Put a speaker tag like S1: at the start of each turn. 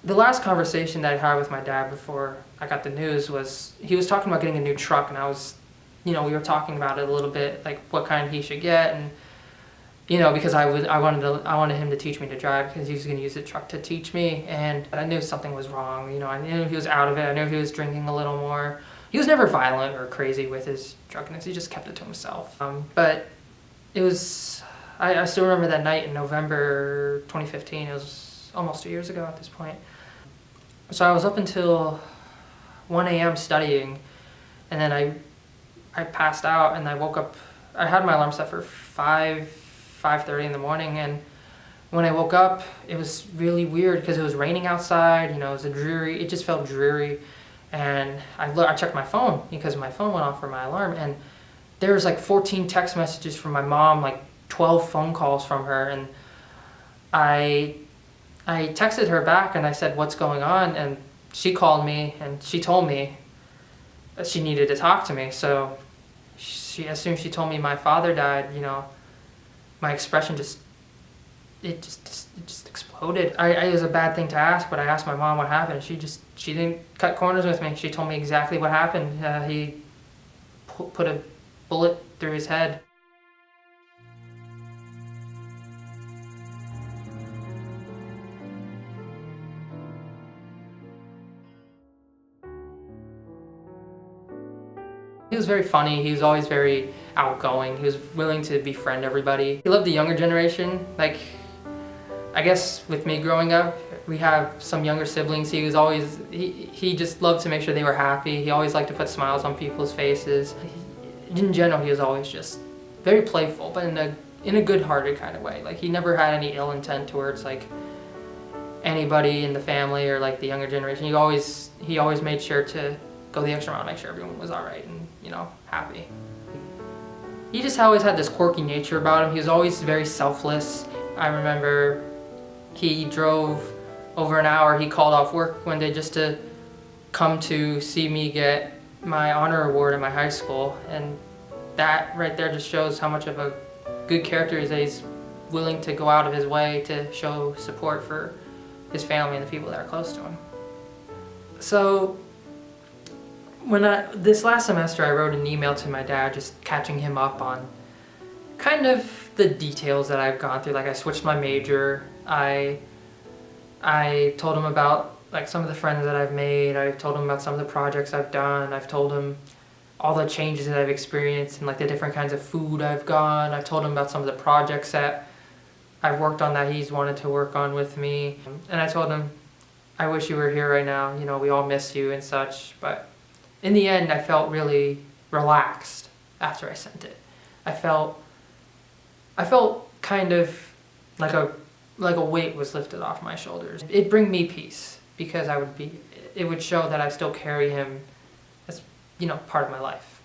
S1: The last conversation that I had with my dad before I got the news was he was talking about getting a new truck, and we were talking about it a little bit, like what kind he should get, and because I wanted him to teach me to drive because he was going to use the truck to teach me, and I knew something was wrong. I knew he was out of it. I knew he was drinking a little more. He was never violent or crazy with his drunkenness. He just kept it to himself. But it was, I still remember that night in November 2015. It was almost 2 years ago at this point. So I was up until 1 a.m. studying, and then I passed out, and I woke up. I had my alarm set for 5:30 in the morning, and when I woke up, it was really weird because it was raining outside. It was it just felt dreary, and I checked my phone because my phone went off for my alarm, and there was like 14 text messages from my mom, like 12 phone calls from her, and I texted her back and I said, "What's going on?" And she called me and she told me that she needed to talk to me. So as soon as she told me my father died, my expression just exploded. It was a bad thing to ask, but I asked my mom what happened. She didn't cut corners with me. She told me exactly what happened. He put a bullet through his head. He was very funny. He was always very outgoing. He was willing to befriend everybody. He loved the younger generation. Like, I guess with me growing up, we have some younger siblings. He just loved to make sure they were happy. He always liked to put smiles on people's faces. In general, he was always just very playful, but in a good-hearted kind of way. Like, he never had any ill intent towards like anybody in the family or like the younger generation. He always made sure to go the extra mile to make sure everyone was all right and happy. He just always had this quirky nature about him. He was always very selfless. I remember he drove over an hour. He called off work one day just to come to see me get my honor award in my high school, and that right there just shows how much of a good character he is, that he's willing to go out of his way to show support for his family and the people that are close to him. So this last semester, I wrote an email to my dad just catching him up on kind of the details that I've gone through. Like, I switched my major. I told him about like some of the friends that I've made. I told him about some of the projects I've done. I've told him all the changes that I've experienced and like the different kinds of food I've gone. I've told him about some of the projects that I've worked on that he's wanted to work on with me. And I told him, I wish you were here right now. We all miss you and such. But in the end, I felt really relaxed after I sent it. I felt kind of like a weight was lifted off my shoulders. It'd bring me peace because it would show that I still carry him as, part of my life.